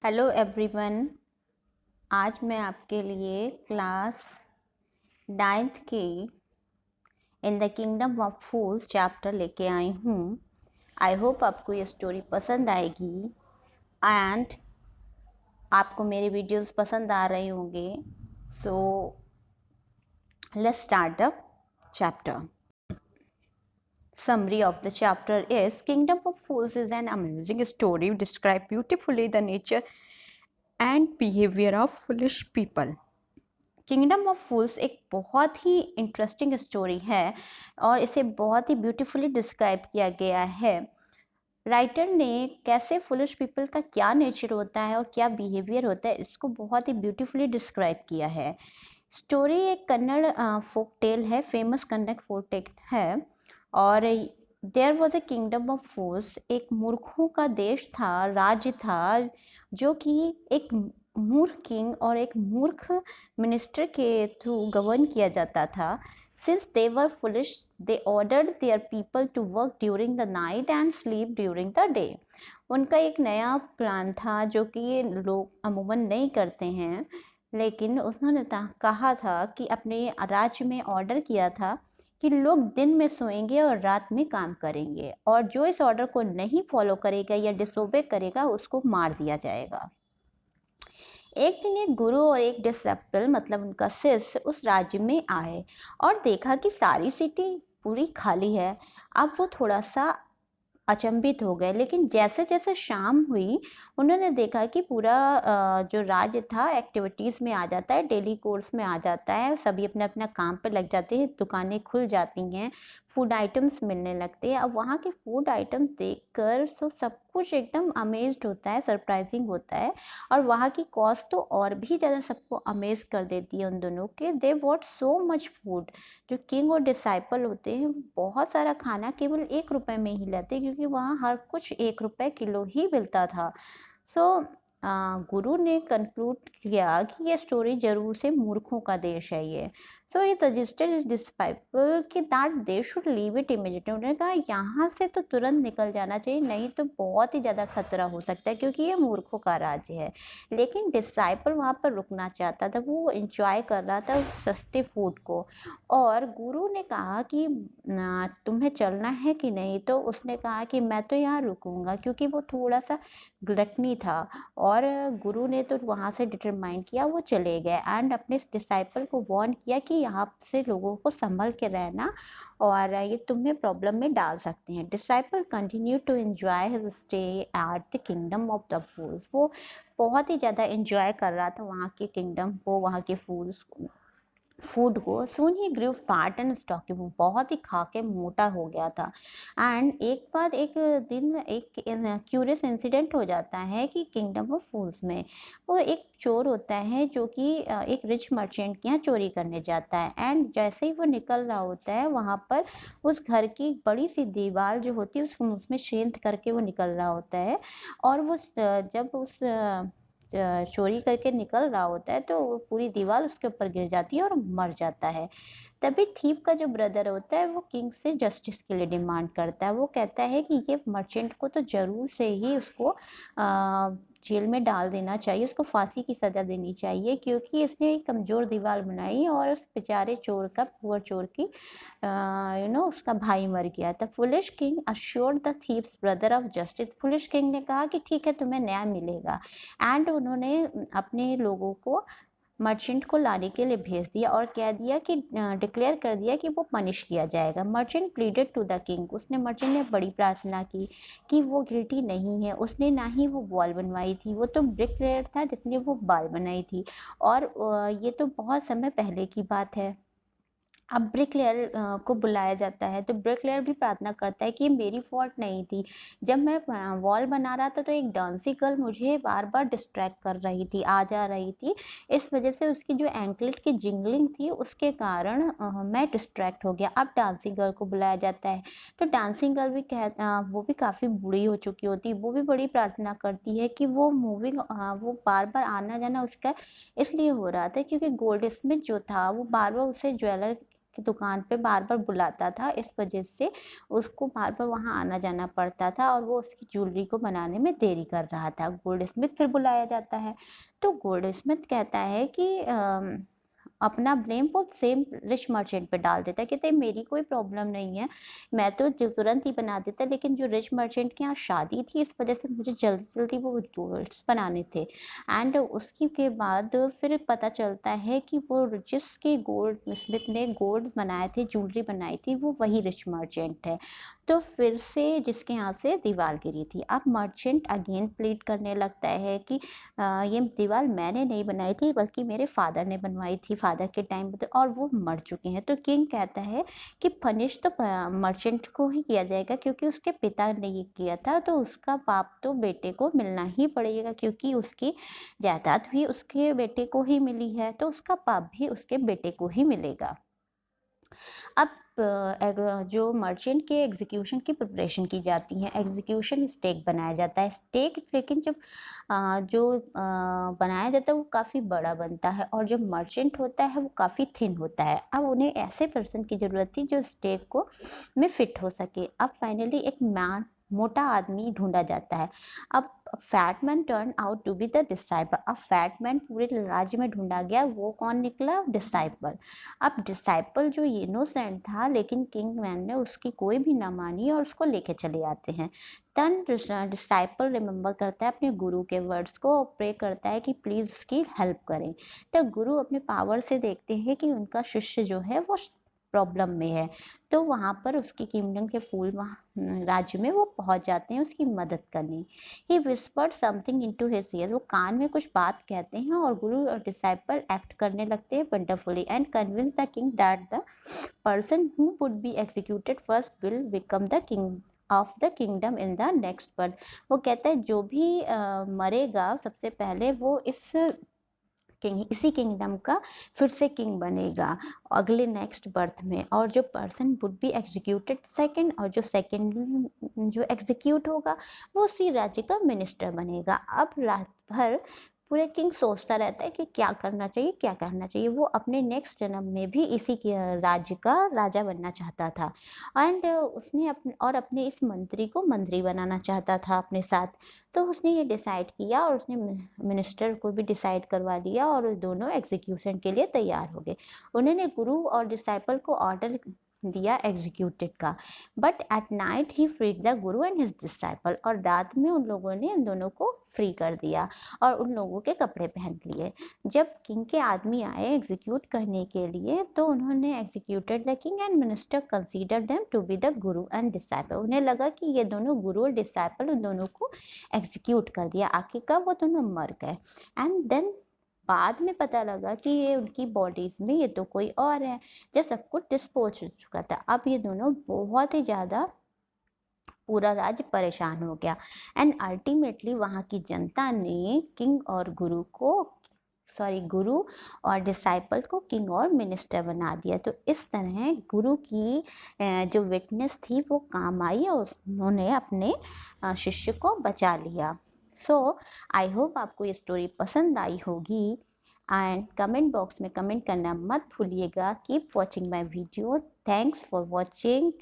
Hello everyone. आज मैं आपके लिए क्लास 9th की in the kingdom of fools chapter लेके आई हूँ। आई होप आपको ये स्टोरी पसंद आएगी एंड आपको मेरे वीडियोस पसंद आ रहे होंगे। So let's start the chapter. Summary of the chapter is Kingdom of Fools is an amusing story describe beautifully the nature and behavior of foolish people. Kingdom of fools एक बहुत ही interesting story है और इसे बहुत ही beautifully describe किया गया है। Writer ने कैसे फुलिश पीपल का क्या नेचर होता है और क्या बिहेवियर होता है इसको बहुत ही ब्यूटीफुली डिस्क्राइब किया है। स्टोरी एक कन्नड़ फोक टेल है, फेमस कन्नड़ फोक टेल है। और there was a kingdom of fools, एक मूर्खों का देश था, राज्य था, जो कि एक मूर्ख किंग और एक मूर्ख मिनिस्टर के थ्रू गवर्न किया जाता था। Since they were foolish, they ordered their people to work during the night and sleep during the day. उनका एक नया प्लान था जो कि ये लोग अमूमन नहीं करते हैं, लेकिन उन्होंने कहा था कि अपने राज्य में ऑर्डर किया था कि लोग दिन में सोएंगे और रात में काम करेंगे, और जो इस ऑर्डर को नहीं फॉलो करेगा या डिसोबे करेगा उसको मार दिया जाएगा। एक दिन एक गुरु और एक डिसेपल मतलब उनका शिष्य उस राज्य में आए और देखा कि सारी सिटी पूरी खाली है। अब वो थोड़ा सा अचंभित हो गए, लेकिन जैसे जैसे शाम हुई उन्होंने देखा कि पूरा जो राज्य था एक्टिविटीज़ में आ जाता है, डेली कोर्स में आ जाता है, सभी अपने अपना काम पे लग जाते हैं, दुकानें खुल जाती हैं, फूड आइटम्स मिलने लगते हैं। अब वहाँ के फूड आइटम्स देखकर तो सब कुछ एकदम अमेज्ड होता है, सरप्राइजिंग होता है, और वहाँ की कॉस्ट तो और भी ज़्यादा सबको अमेज कर देती है उन दोनों के। They what so much food. जो किंग और डिसाइपल होते हैं बहुत सारा खाना केवल 1 रुपए में ही लेते, क्योंकि वहाँ हर कुछ 1 रुपए किलो ही मिलता था। सो गुरु ने कंक्लूड किया कि ये स्टोरी जरूर से मूर्खों का देश है ये। सो ही सजेस्टेड हिज डिसाइपल कि that they should leave it immediately. उन्होंने कहा यहाँ से तो तुरंत निकल जाना चाहिए, नहीं तो बहुत ही ज़्यादा खतरा हो सकता है, क्योंकि ये मूर्खों का राज्य है। लेकिन डिसाइपल वहाँ पर रुकना चाहता था, वो एंजॉय कर रहा था उस सस्ते फूड को। और गुरु ने कहा कि तुम्हें चलना है कि नहीं, तो उसने कहा कि मैं तो यहाँ रुकूंगा, क्योंकि वो थोड़ा सा ग्लटनी था। और गुरु ने तो वहाँ से डिटरमाइन किया, वो चले गए एंड अपने डिसाइपल को वार्न किया कि यहाँ से लोगों को संभल के रहना और ये तुम्हें प्रॉब्लम में डाल सकते हैं। Disciple continue to enjoy his stay at the kingdom of the fools. वो बहुत ही ज़्यादा एंजॉय कर रहा था वहाँ के किंगडम को, वहाँ के फूड को। सून ही ग्रू फैट एंड स्टॉकी, वो बहुत ही खा के मोटा हो गया था। एंड एक दिन एक क्यूरियस इंसिडेंट हो जाता है कि किंगडम ऑफ फूल्स में वो एक चोर होता है जो कि एक रिच मर्चेंट के यहाँ चोरी करने जाता है। एंड जैसे ही वो निकल रहा होता है वहाँ पर उस घर की बड़ी सी दीवार जो होती है उसमें छेद करके वो निकल रहा होता है। और वो जब उस चोरी करके निकल रहा होता है तो वो पूरी दीवार उसके ऊपर गिर जाती है और मर जाता है। तभी थीप का जो ब्रदर होता है वो किंग से जस्टिस के लिए डिमांड करता है। वो कहता है कि ये मर्चेंट को तो जरूर से ही उसको जेल में डाल देना चाहिए, उसको फांसी की सज़ा देनी चाहिए, क्योंकि इसने एक कमज़ोर दीवार बनाई और उस बेचारे चोर का, पुअर चोर की उसका भाई मर गया था। Foolish king assured the thieves brother of justice. Foolish king ने कहा कि ठीक है, तुम्हें न्याय मिलेगा। एंड उन्होंने अपने लोगों को मर्चेंट को लाने के लिए भेज दिया और कह दिया कि डिक्लेयर कर दिया कि वो पनिश किया जाएगा। Merchant pleaded to the king. उसने मर्चेंट ने बड़ी प्रार्थना की कि वो गिल्टी नहीं है, उसने ना ही वो वॉल बनवाई थी, वो तो ब्रिकलेयर था जिसने वो बाल बनाई थी। और ये तो बहुत समय पहले की बात है। अब ब्रिकलेयर को बुलाया जाता है तो ब्रिकलेयर भी प्रार्थना करता है कि ये मेरी फॉल्ट नहीं थी। जब मैं वॉल बना रहा था तो एक डांसी गर्ल मुझे बार बार डिस्ट्रैक्ट कर रही थी, आ जा रही थी। इस वजह से उसकी जो एंकलेट की जिंगलिंग थी उसके कारण मैं डिस्ट्रैक्ट हो गया। अब डांसिंग गर्ल को बुलाया जाता है तो डांसिंग गर्ल भी वो भी काफ़ी बूढ़ी हो चुकी होती है। वो भी बड़ी प्रार्थना करती है कि वो वो बार बार आना जाना उसका इसलिए हो रहा था क्योंकि गोल्ड स्मिथ जो था वो बार बार उसे ज्वेलर उसकी दुकान पे बार बार बुलाता था, इस वजह से उसको बार बार वहाँ आना जाना पड़ता था और वो उसकी ज्वेलरी को बनाने में देरी कर रहा था। गोल्ड स्मिथ फिर बुलाया जाता है, तो गोल्ड स्मिथ कहता है कि अपना ब्लेम वो सेम रिच मर्चेंट पे डाल देता है, कहते हैं मेरी कोई प्रॉब्लम नहीं है, मैं तो तुरंत ही बना देता, लेकिन जो रिच मर्चेंट के यहाँ शादी थी इस वजह से मुझे जल्दी जल्दी वो गोल्ड्स बनाने थे। एंड उसकी के बाद फिर पता चलता है कि वो जिसके गोल्ड स्मिथ ने गोल्ड बनाए थे, ज्वेलरी बनाई थी, वो वही रिच मर्चेंट है। तो फिर से जिसके यहाँ से दीवार गिरी थी, अब मर्चेंट अगेन प्लीड करने लगता है कि ये दीवार मैंने नहीं बनाई थी बल्कि मेरे फादर ने बनवाई थी, फादर के टाइम पे, और वो मर चुके हैं। तो किंग कहता है कि पनिश तो मर्चेंट को ही किया जाएगा क्योंकि उसके पिता ने ये किया था, तो उसका पाप तो बेटे को मिलना ही पड़ेगा, क्योंकि उसकी जायदाद भी उसके बेटे को ही मिली है, तो उसका पाप भी उसके बेटे को ही मिलेगा। अब जो मर्चेंट के एग्जीक्यूशन की प्रिपरेशन की जाती है, एग्जीक्यूशन स्टेक बनाया जाता है। स्टेक लेकिन जब बनाया जाता है वो काफ़ी बड़ा बनता है, और जो मर्चेंट होता है वो काफ़ी थिन होता है। अब उन्हें ऐसे पर्सन की ज़रूरत थी जो स्टेक को में फिट हो सके। अब फाइनली एक मैन, मोटा आदमी ढूंढा जाता है। अब fat man turn out to be the disciple. अब फैट मैन पूरे राज्य में ढूंढा गया, वो कौन निकला? डिसाइपल। अब डिसाइपल जो इनोसेंट था, लेकिन किंग मैन ने उसकी कोई भी ना मानी और उसको लेके चले आते हैं। तन डिसाइपल रिमेंबर करता है अपने गुरु के वर्ड्स को और प्रे करता है कि प्लीज़ उसकी हेल्प करें। तो गुरु अपने पावर से देखते हैं कि उनका शिष्य जो है वो प्रॉब्लम में है, तो वहाँ पर उसकी किंगडम के फूल वहाँ राज्य में वो पहुँच जाते हैं उसकी मदद करने। He whispered something into his ear. वो कान में कुछ बात कहते हैं और गुरु और डिसाइपल एक्ट करने लगते हैं wonderfully and convince the king that the person who would be executed first will become the king of the kingdom in the next birth। वो कहता है जो भी मरेगा सबसे पहले वो इसी किंगडम का फिर से किंग बनेगा अगले नेक्स्ट बर्थ में, और जो person would be executed second, और जो सेकंड जो एग्जीक्यूट होगा वो उसी राज्य का मिनिस्टर बनेगा। अब रात भर पूरे किंग सोचता रहता है कि क्या करना चाहिए, क्या करना चाहिए। वो अपने नेक्स्ट जन्म में भी इसी के राज्य का राजा बनना चाहता था, एंड उसने अपने इस मंत्री को मंत्री बनाना चाहता था अपने साथ। तो उसने ये डिसाइड किया और उसने मिनिस्टर को भी डिसाइड करवा दिया और दोनों एग्जीक्यूशन के लिए तैयार हो गए। उन्होंने गुरु और डिसाइपल को ऑर्डर दिया एग्जीक्यूटेड का, but at night he freed the guru and his disciple. और रात में उन लोगों ने उन दोनों को फ्री कर दिया और उन लोगों के कपड़े पहन लिए। जब किंग के आदमी आए एग्जीक्यूट करने के लिए, तो उन्होंने executed the king and minister consider them to be the guru and disciple. उन्हें लगा कि ये दोनों गुरु और डिसाइपल उन दोनों को एग्जीक्यूट कर दिया, आखिरकार वो दोनों मर गए। एंड देन बाद में पता लगा कि ये उनकी बॉडीज में ये तो कोई और है, जब सब कुछ डिस्पोज हो चुका था। अब ये दोनों बहुत ही ज़्यादा, पूरा राज्य परेशान हो गया एंड अल्टीमेटली वहाँ की जनता ने गुरु और डिसाइपल को किंग और मिनिस्टर बना दिया। तो इस तरह गुरु की जो विटनेस थी वो काम आई और उन्होंने अपने शिष्य को बचा लिया। सो आई होप आपको ये स्टोरी पसंद आई होगी, एंड कमेंट बॉक्स में कमेंट करना मत भूलिएगा। Keep watching my video. Thanks for watching.